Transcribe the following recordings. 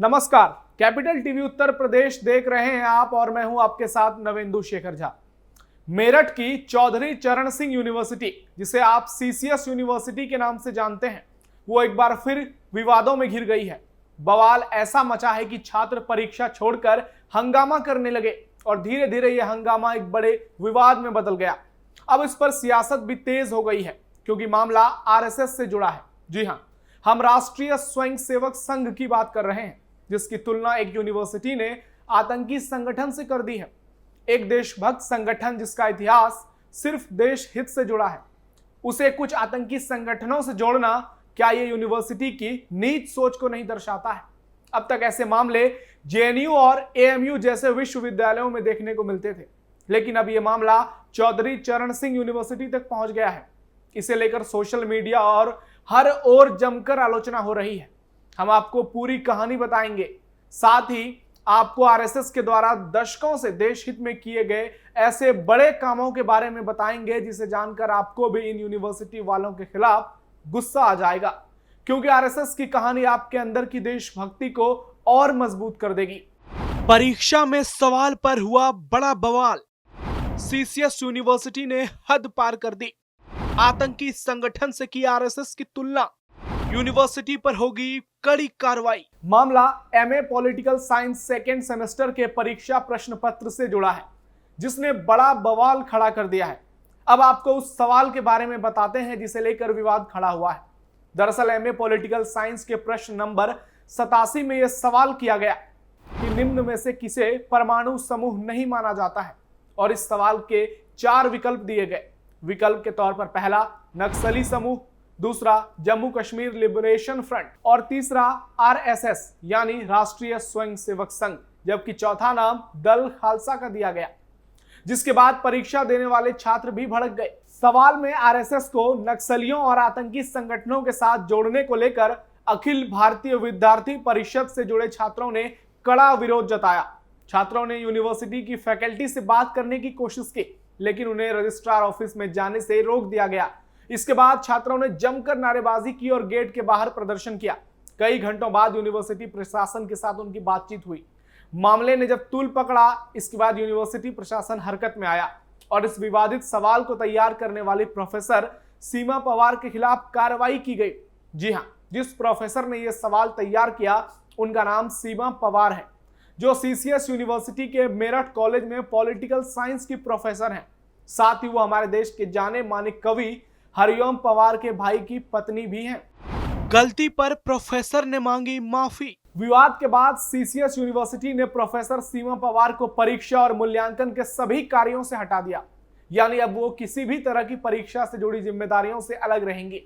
नमस्कार, capital TV Uttar Pradesh देख रहे हैं आप और मैं हूं आपके साथ नवेंदु शेखर झा। मेरठ की चौधरी चरण सिंह यूनिवर्सिटी, जिसे आप सीसीएस यूनिवर्सिटी के नाम से जानते हैं, वो एक बार फिर विवादों में घिर गई है। बवाल ऐसा मचा है कि छात्र परीक्षा छोड़कर हंगामा करने लगे और धीरे धीरे यह हंगामा एक बड़े विवाद में बदल गया। अब इस पर सियासत भी तेज हो गई है क्योंकि मामला आरएसएस से जुड़ा है। जी हां, हम राष्ट्रीय स्वयंसेवक संघ की बात कर रहे हैं, जिसकी तुलना एक यूनिवर्सिटी ने आतंकी संगठन से कर दी है। एक देशभक्त संगठन जिसका इतिहास सिर्फ देश हित से जुड़ा है, उसे कुछ आतंकी संगठनों से जोड़ना क्या ये यूनिवर्सिटी की नीच सोच को नहीं दर्शाता है? अब तक ऐसे मामले जेएनयू और एएमयू जैसे विश्वविद्यालयों में देखने को मिलते थे, लेकिन अब यह मामला चौधरी चरण सिंह यूनिवर्सिटी तक पहुंच गया है। इसे लेकर सोशल मीडिया और हर ओर जमकर आलोचना हो रही है। हम आपको पूरी कहानी बताएंगे, साथ ही आपको आरएसएस के द्वारा दशकों से देश हित में किए गए ऐसे बड़े कामों के बारे में बताएंगे, जिसे जानकर आपको भी इन यूनिवर्सिटी वालों के खिलाफ गुस्सा आ जाएगा, क्योंकि आरएसएस की कहानी आपके अंदर की देशभक्ति को और मजबूत कर देगी। परीक्षा में सवाल पर हुआ बड़ा बवाल, सीसीएस यूनिवर्सिटी ने हद पार कर दी। आतंकी संगठन से की आरएसएस की तुलना, यूनिवर्सिटी पर होगी कड़ी कार्रवाई। मामला MA political science second semester के परीक्षा प्रश्न पत्र से जुड़ा है, जिसने बड़ा बवाल खड़ा कर दिया है। अब आपको उस सवाल के बारे में बताते हैं जिसे लेकर विवाद खड़ा हुआ है। दरअसल एमए पॉलिटिकल साइंस के प्रश्न नंबर 87 में यह सवाल किया गया कि निम्न में से किसे परमाणु समूह नहीं माना जाता है, और इस सवाल के 4 विकल्प दिए गए। विकल्प के तौर पर पहला नक्सली समूह, दूसरा जम्मू कश्मीर लिबरेशन फ्रंट और तीसरा आरएसएस यानी राष्ट्रीय स्वयंसेवक संघ, जबकि चौथा नाम दल खालसा का दिया गया, जिसके बाद परीक्षा देने वाले छात्र भी भड़क गए। सवाल में आरएसएस को नक्सलियों और आतंकी संगठनों के साथ जोड़ने को लेकर अखिल भारतीय विद्यार्थी परिषद से जुड़े छात्रों ने कड़ा विरोध जताया। छात्रों ने यूनिवर्सिटी की फैकल्टी से बात करने की कोशिश की, लेकिन उन्हें रजिस्ट्रार ऑफिस में जाने से रोक दिया गया। इसके बाद छात्रों ने जमकर नारेबाजी की और गेट के बाहर प्रदर्शन किया। कई घंटों बाद यूनिवर्सिटी प्रशासन के साथ उनकी बातचीत हुई। मामले ने जब तूल पकड़ा, इसके बाद यूनिवर्सिटी प्रशासन हरकत में आया और इस विवादित सवाल को तैयार करने वाली प्रोफेसर सीमा पवार के खिलाफ कार्रवाई की गई। जी हां, जिस प्रोफेसर ने यह सवाल तैयार किया उनका नाम सीमा पवार है, जो सीसीएस यूनिवर्सिटी के मेरठ कॉलेज में पॉलिटिकल साइंस की प्रोफेसर हैं। साथ ही वो हमारे देश के जाने माने कवि हरिओम पवार के भाई की पत्नी भी हैं। गलती पर प्रोफेसर ने मांगी माफी। विवाद के बाद सीसीएस यूनिवर्सिटी ने प्रोफेसर सीमा पवार को परीक्षा और मूल्यांकन के सभी कार्यों से हटा दिया, यानी अब वो किसी भी तरह की परीक्षा से जुड़ी जिम्मेदारियों से अलग रहेंगी।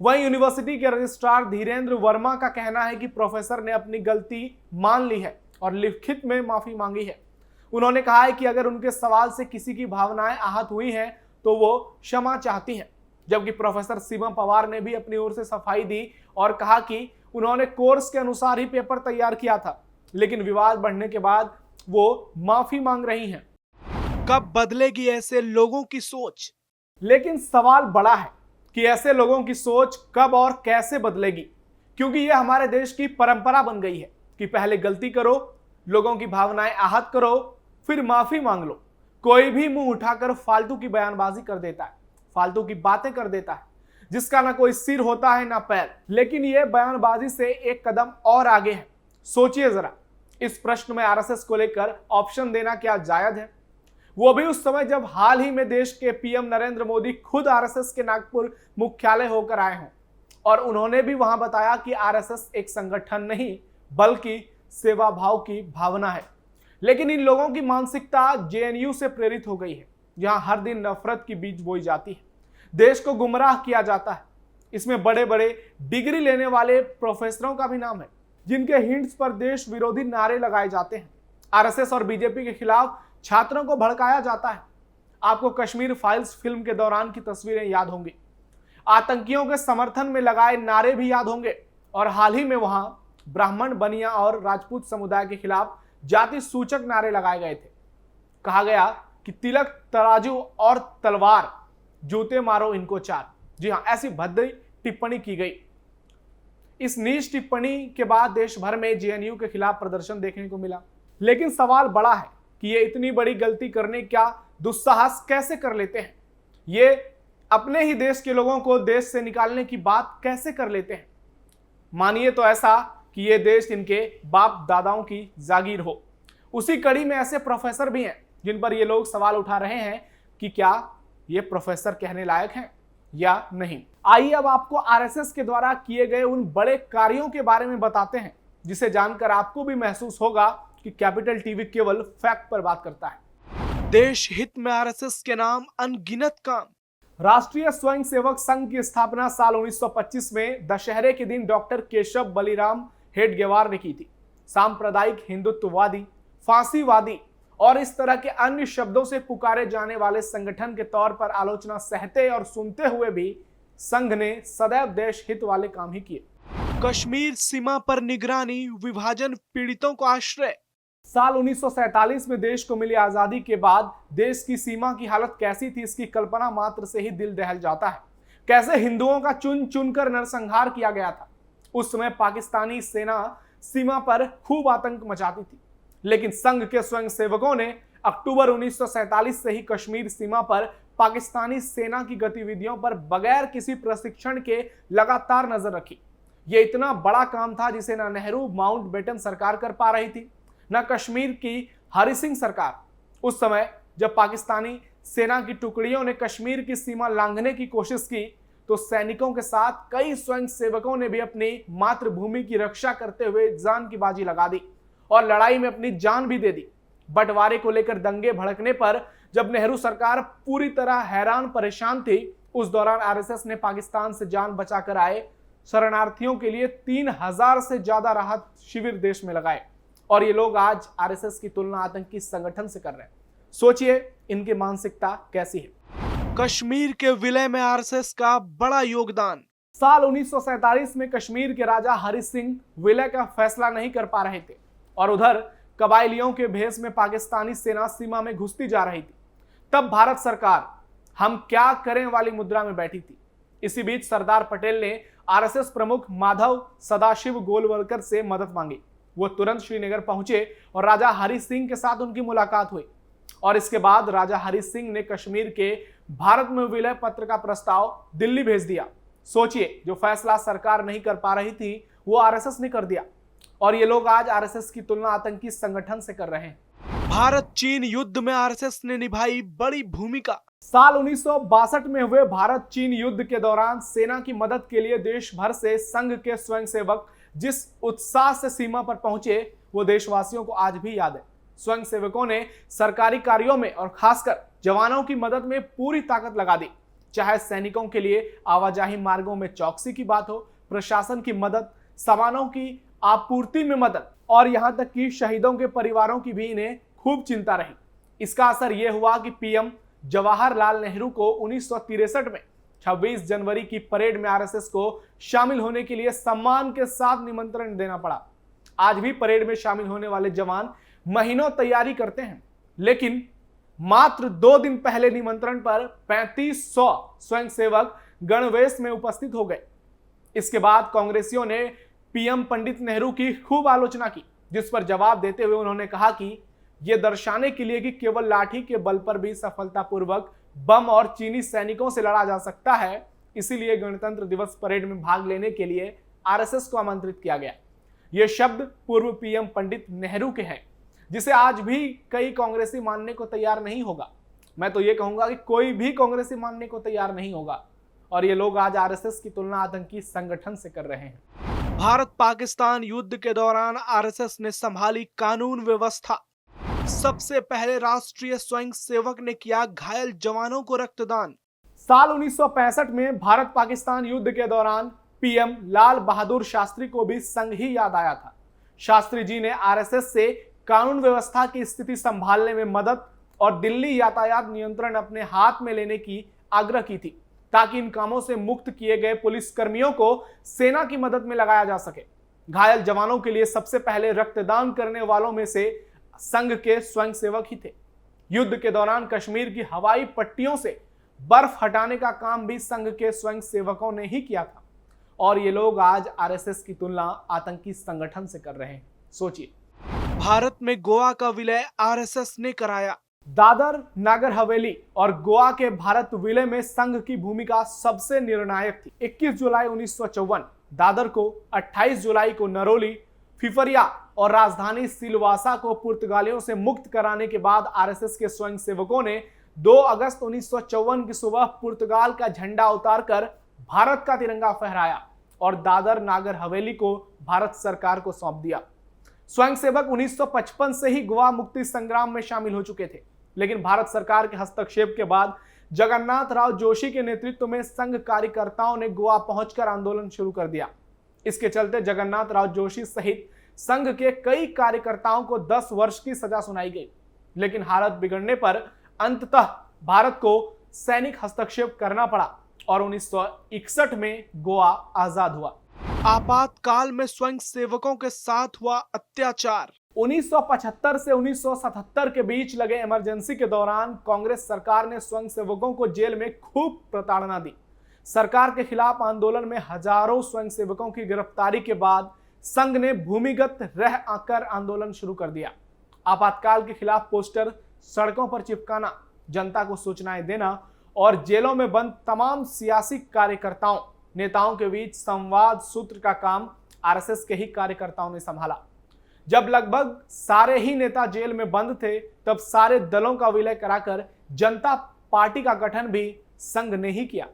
वहीं यूनिवर्सिटी के रजिस्ट्रार धीरेन्द्र वर्मा का कहना है कि प्रोफेसर ने अपनी गलती मान ली है और लिखित में माफी मांगी है। उन्होंने कहा है कि अगर उनके सवाल से किसी की भावनाएं आहत हुई हैं तो वो क्षमा चाहती हैं। जबकि प्रोफेसर सीमा पवार ने भी अपनी ओर से सफाई दी और कहा कि उन्होंने कोर्स के अनुसार ही पेपर तैयार किया था, लेकिन विवाद बढ़ने के बाद वो माफी मांग रही हैं। कब बदलेगी ऐसे लोगों की सोच? लेकिन सवाल बड़ा है कि ऐसे लोगों की सोच कब और कैसे बदलेगी, क्योंकि यह हमारे देश की परंपरा बन गई है कि पहले गलती करो, लोगों की भावनाएं आहत करो, फिर माफी मांग लो। कोई भी मुंह उठाकर फालतू की बयानबाजी कर देता है, फालतू की बातें कर देता है, जिसका ना कोई सिर होता है ना पैर। लेकिन यह बयानबाजी से एक कदम और आगे है। सोचिए जरा, इस प्रश्न में आरएसएस को लेकर ऑप्शन देना क्या जायज है? वो भी उस समय जब हाल ही में देश के पीएम नरेंद्र मोदी खुद आरएसएस के नागपुर मुख्यालय होकर आए हों, और उन्होंने भी वहां बताया कि आरएसएस एक संगठन नहीं बल्कि सेवा भाव की भावना है। लेकिन इन लोगों की मानसिकता जेएनयू से प्रेरित हो गई है, जहां हर दिन नफरत की बीज बोई जाती है, देश को गुमराह किया जाता है। इसमें बड़े बड़े डिग्री लेने वाले प्रोफेसरों का भी नाम है, जिनके हिंट्स पर देश विरोधी नारे लगाए जाते हैं। आरएसएस और बीजेपी के खिलाफ छात्रों को भड़काया जाता है। आपको कश्मीर फाइल्स फिल्म के दौरान की तस्वीरें याद होंगी, आतंकियों के समर्थन में लगाए नारे भी याद होंगे, और हाल ही में वहां ब्राह्मण, बनिया और राजपूत समुदाय के खिलाफ जाति सूचक नारे लगाए गए थे। कहा गया कि तिलक, तराजू और तलवार, जूते मारो इनको चार। जी हां, ऐसी भद्दी टिप्पणी की गई। इस नीच टिप्पणी के बाद देश भर में जेएनयू के खिलाफ प्रदर्शन देखने को मिला। लेकिन सवाल बड़ा है कि ये इतनी बड़ी गलती करने का दुस्साहस कैसे कर लेते हैं? ये अपने ही देश के लोगों को देश से निकालने की बात कैसे कर लेते हैं? मानिए तो ऐसा कि ये देश इनके बाप दादाओं की जागीर हो। उसी कड़ी में ऐसे प्रोफेसर भी हैं जिन पर ये लोग सवाल उठा रहे हैं कि क्या ये प्रोफेसर कहने लायक हैं या नहीं। आइए अब आपको आरएसएस के द्वारा किए गए उन बड़े कार्यों के बारे में बताते हैं जिसे जानकर आपको भी महसूस होगा कि कैपिटल टीवी केवल फैक्ट पर बात करता है। देश हित में आरएसएस के नाम अनगिनत काम। राष्ट्रीय स्वयंसेवक संघ की स्थापना साल 1925 में दशहरे के दिन डॉक्टर केशव बलिराम हेडगेवार ने की थी। सांप्रदायिक, हिंदुत्ववादी, फांसीवादी और इस तरह के अन्य शब्दों से पुकारे जाने वाले संगठन के तौर पर आलोचना सहते और सुनते हुए भी संघ ने सदैव देश हित वाले काम ही किए। कश्मीर सीमा पर निगरानी, विभाजन पीड़ितों को आश्रय। साल 1947 में देश को मिली आजादी के बाद देश की सीमा की हालत कैसी थी, इसकी कल्पना मात्र से ही दिल दहल जाता है। कैसे हिंदुओं का चुन चुनकर नरसंहार किया गया था। उस समय पाकिस्तानी सेना सीमा पर खूब आतंक मचाती थी, लेकिन संघ के स्वयंसेवकों ने अक्टूबर 1947 से ही कश्मीर सीमा पर पाकिस्तानी सेना की गतिविधियों पर बगैर किसी प्रशिक्षण के लगातार नजर रखी। यह इतना बड़ा काम था जिसे न नेहरू माउंटबेटन सरकार कर पा रही थी, न कश्मीर की हरि सिंह सरकार। उस समय जब पाकिस्तानी सेना की टुकड़ियों ने कश्मीर की सीमा लांघने की कोशिश की तो सैनिकों के साथ कई स्वयंसेवकों ने भी अपनी मातृभूमि की रक्षा करते हुए जान की बाजी लगा दी और लड़ाई में अपनी जान भी दे दी। बंटवारे को लेकर दंगे भड़कने पर जब नेहरू सरकार पूरी तरह हैरान परेशान थी, उस दौरान आरएसएस ने पाकिस्तान से जान बचाकर आए शरणार्थियों के लिए 3000 से ज्यादा राहत शिविर देश में लगाए और ये लोग आज आरएसएस की तुलना आतंकी संगठन से कर रहे हैं। सोचिए इनकी मानसिकता कैसी है। कश्मीर के विलय में आरएसएस का बड़ा योगदान। साल 1947 में कश्मीर के राजा हरि सिंह विलय का फैसला नहीं कर पा रहे थे और उधर कबायलियों के भेष में पाकिस्तानी सेना सीमा में घुसती जा रही थी। तब भारत सरकार हम क्या करें वाली मुद्रा में बैठी थी। इसी बीच सरदार पटेल ने आरएसएस प्रमुख माधव सदाशिव गोलवलकर से मदद मांगी। वो तुरंत श्रीनगर पहुंचे और राजा हरि सिंह के साथ उनकी मुलाकात हुई और इसके बाद राजा हरि सिंह ने कश्मीर के भारत में विलय पत्र का प्रस्ताव दिल्ली भेज दिया। सोचिए, जो फैसला सरकार नहीं कर पा रही थी वो आरएसएस ने कर दिया और ये लोग आज आरएसएस की तुलना आतंकी संगठन से कर रहे हैं। भारत चीन युद्ध में आरएसएस ने निभाई बड़ी भूमिका। साल 1962 में हुए भारत चीन युद्ध के दौरान सेना की मदद के लिए देश भर से संघ के स्वयंसेवक जिस उत्साह से सीमा पर पहुंचे वो देशवासियों को आज भी याद है। स्वयंसेवकों ने सरकारी कार्यों में और खासकर जवानों की मदद में पूरी ताकत लगा दी। चाहे सैनिकों के लिए आवाजाही मार्गों में चौकसी की बात हो, प्रशासन की मदद, सामानों की आपूर्ति में मदद और यहां तक कि शहीदों के परिवारों की भी इन्हें खूब चिंता रही। इसका असर यह हुआ कि पीएम जवाहरलाल नेहरू को 1963 में 26 जनवरी की परेड में आरएसएस को शामिल होने के लिए सम्मान के साथ निमंत्रण देना पड़ा। आज भी परेड में शामिल होने वाले जवान महीनों तैयारी करते हैं, लेकिन मात्र 2 दिन पहले निमंत्रण पर 3500 स्वयंसेवक गणवेश में उपस्थित हो गए। इसके बाद कांग्रेसियों ने पीएम पंडित नेहरू की खूब आलोचना की, जिस पर जवाब देते हुए उन्होंने कहा कि यह दर्शाने के लिए कि केवल लाठी के बल पर भी सफलतापूर्वक बम और चीनी सैनिकों से लड़ा जा सकता है, इसीलिए गणतंत्र दिवस परेड में भाग लेने के लिए आरएसएस को आमंत्रित किया गया। ये शब्द पूर्व पीएम पंडित नेहरू के हैं, जिसे आज भी कई कांग्रेसी मानने को तैयार नहीं होगा। मैं तो ये कहूंगा कि कोई भी कांग्रेसी मानने को तैयार नहीं होगा और ये लोग आज आरएसएस की तुलना आतंकी संगठन से कर रहे हैं। भारत पाकिस्तान युद्ध के दौरान आरएसएस ने संभाली कानून व्यवस्था। सबसे पहले राष्ट्रीय स्वयंसेवक ने किया घायल जवानों को रक्तदान। साल 1965 में भारत पाकिस्तान युद्ध के दौरान पीएम लाल बहादुर शास्त्री को भी संघ ही याद आया था। शास्त्री जी ने आरएसएस से कानून व्यवस्था की स्थिति संभालने में मदद और दिल्ली यातायात नियंत्रण अपने हाथ में लेने की आग्रह की थी, ताकि इन कामों से मुक्त किए गए पुलिस कर्मियों को सेना की मदद में लगाया जा सके। घायल जवानों के लिए सबसे पहले रक्तदान करने वालों में से संघ के स्वयंसेवक ही थे। युद्ध के दौरान कश्मीर की हवाई पट्टियों से बर्फ हटाने का काम भी संघ के स्वयंसेवकों ने ही किया था। और ये लोग आज आरएसएस की तुलना आतंकी संगठन से कर रहे हैं। सोचिए, भारत में गोवा का विलय आरएसएस ने कराया। दादर नागर हवेली और गोवा के भारत विलय में संघ की भूमिका सबसे निर्णायक थी। 21 जुलाई 1954 दादर को, 28 जुलाई को नरोली, फिफरिया और राजधानी सिलवासा को पुर्तगालियों से मुक्त कराने के बाद आरएसएस के स्वयंसेवकों ने 2 अगस्त 1954 की सुबह पुर्तगाल का झंडा उतारकर भारत का तिरंगा फहराया और दादर नागर हवेली को भारत सरकार को सौंप दिया। स्वयंसेवक 1955 से ही गोवा मुक्ति संग्राम में शामिल हो चुके थे, लेकिन भारत सरकार के हस्तक्षेप के बाद जगन्नाथ राव जोशी के नेतृत्व में संघ कार्यकर्ताओं ने गोवा पहुंचकर आंदोलन शुरू कर दिया। इसके चलते जगन्नाथ राव जोशी सहित संघ के कई कार्यकर्ताओं को 10 वर्ष की सजा सुनाई गई, लेकिन हालत बिगड़ने पर अंततः भारत को सैनिक हस्तक्षेप करना पड़ा और 1961 में गोवा आजाद हुआ। आपातकाल में स्वयंसेवकों के साथ हुआ अत्याचार। 1975 से 1977 के बीच लगे इमरजेंसी के दौरान कांग्रेस सरकार ने स्वयंसेवकों को जेल में खूब प्रताड़ना दी। सरकार के खिलाफ आंदोलन में हजारों स्वयंसेवकों की गिरफ्तारी के बाद संघ ने भूमिगत रह आकर आंदोलन शुरू कर दिया। आपातकाल के खिलाफ पोस्टर सड़कों पर चिपकाना, जनता को सूचनाएं देना और जेलों में बंद तमाम सियासी कार्यकर्ताओं नेताओं के बीच संवाद सूत्र का काम आरएसएस के ही कार्यकर्ताओं ने संभाला। जब लगभग सारे ही नेता जेल में बंद थे, तब सारे दलों का विलय कराकर जनता पार्टी का गठन भी संघ ने ही किया।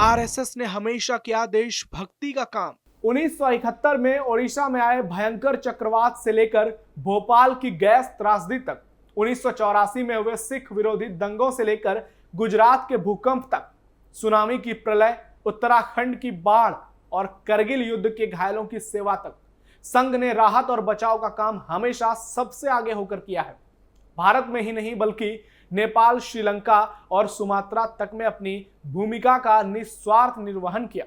आरएसएस ने हमेशा किया देशभक्ति का काम। 1971 में ओडिशा में आए भयंकर चक्रवात से लेकर भोपाल की गैस त्रासदी तक, 1984 में हुए सिख विरोधी दंगों से लेकर गुजरात के भूकंप तक, सुनामी की प्रलय, उत्तराखंड की बाढ़ और करगिल युद्ध के घायलों की सेवा तक, संघ ने राहत और बचाव का काम हमेशा सबसे आगे होकर किया है। भारत में ही नहीं बल्कि नेपाल, श्रीलंका और सुमात्रा तक में अपनी भूमिका का निस्वार्थ निर्वहन किया।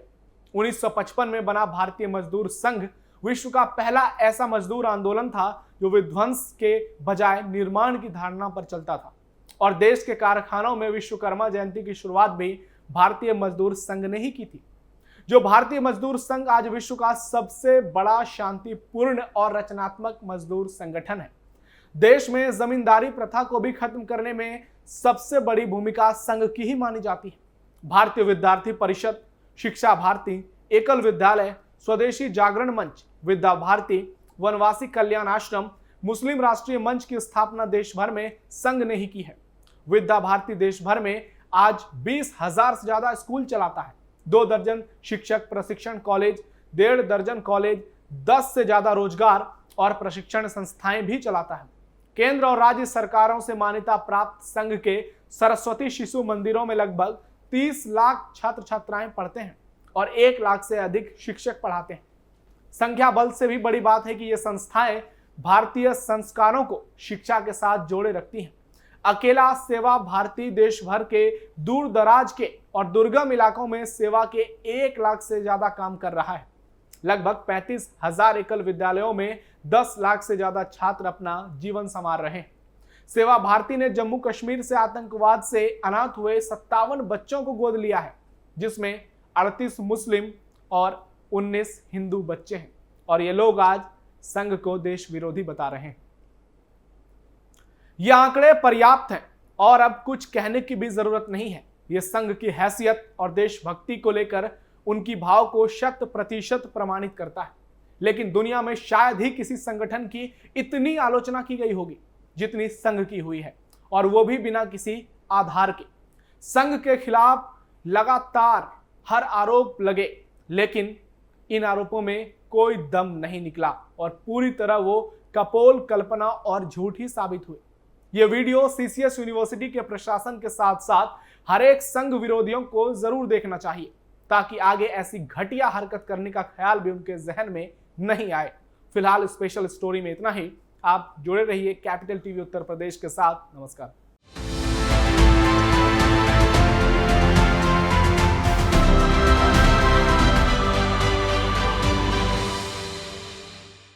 1955 में बना भारतीय मजदूर संघ विश्व का पहला ऐसा मजदूर आंदोलन था जो विध्वंस के बजाय निर्माण की धारणा पर चलता था और देश के कारखानों में विश्वकर्मा जयंती की शुरुआत भी भारतीय मजदूर संघ ने ही की थी। जो भारतीय मजदूर संघ आज विश्व का सबसे बड़ा शांतिपूर्ण और रचनात्मक मजदूर संगठन है। देश में जमींदारी प्रथा को भी खत्म करने में सबसे बड़ी भूमिका संघ की ही मानी जाती है। भारतीय विद्यार्थी परिषद, शिक्षा भारती, एकल विद्यालय, स्वदेशी जागरण मंच, विद्या भारती, वनवासी कल्याण आश्रम, मुस्लिम राष्ट्रीय मंच की स्थापना देश भर में संघ ने ही की है। विद्या भारती देश भर में आज 20,000 से ज्यादा स्कूल चलाता है, 2 दर्जन शिक्षक प्रशिक्षण कॉलेज, 1.5 दर्जन कॉलेज, 10 से ज्यादा रोजगार और प्रशिक्षण संस्थाएं भी चलाता है। केंद्र और राज्य सरकारों से मान्यता प्राप्त संघ के सरस्वती शिशु मंदिरों में लगभग 30 लाख छात्र छात्राएं पढ़ते हैं और 1 लाख से अधिक शिक्षक पढ़ाते हैं। संख्या बल से भी बड़ी बात है कि ये संस्थाएं भारतीय संस्कारों को शिक्षा के साथ जोड़े रखती हैं। अकेला सेवा भारती देश भर के दूर दराज के और दुर्गम इलाकों में सेवा के 1 लाख से ज्यादा काम कर रहा है। लगभग 35,000 एकल विद्यालयों में 10 लाख से ज्यादा छात्र अपना जीवन संवार रहे हैं। सेवा भारती ने जम्मू कश्मीर से आतंकवाद से अनाथ हुए 57 बच्चों को गोद लिया है, जिसमें 38 मुस्लिम और 19 हिंदू बच्चे हैं और ये लोग आज संघ को देश विरोधी बता रहे हैं। ये आंकड़े पर्याप्त हैं और अब कुछ कहने की भी जरूरत नहीं है। ये संघ की हैसियत और देशभक्ति को लेकर उनकी भाव को 100% प्रमाणित करता है। लेकिन दुनिया में शायद ही किसी संगठन की इतनी आलोचना की गई होगी जितनी संघ की हुई है, और वो भी बिना किसी आधार के। संघ के खिलाफ लगातार हर आरोप लगे, लेकिन इन आरोपों में कोई दम नहीं निकला और पूरी तरह वो कपोल कल्पना और झूठ ही साबित हुए। ये वीडियो सीसीएस यूनिवर्सिटी के प्रशासन के साथ साथ हर एक संघ विरोधियों को जरूर देखना चाहिए, ताकि आगे ऐसी घटिया हरकत करने का ख्याल भी उनके जहन में नहीं आए। फिलहाल स्पेशल स्टोरी में इतना ही। आप जुड़े रहिए कैपिटल टीवी उत्तर प्रदेश के साथ। नमस्कार।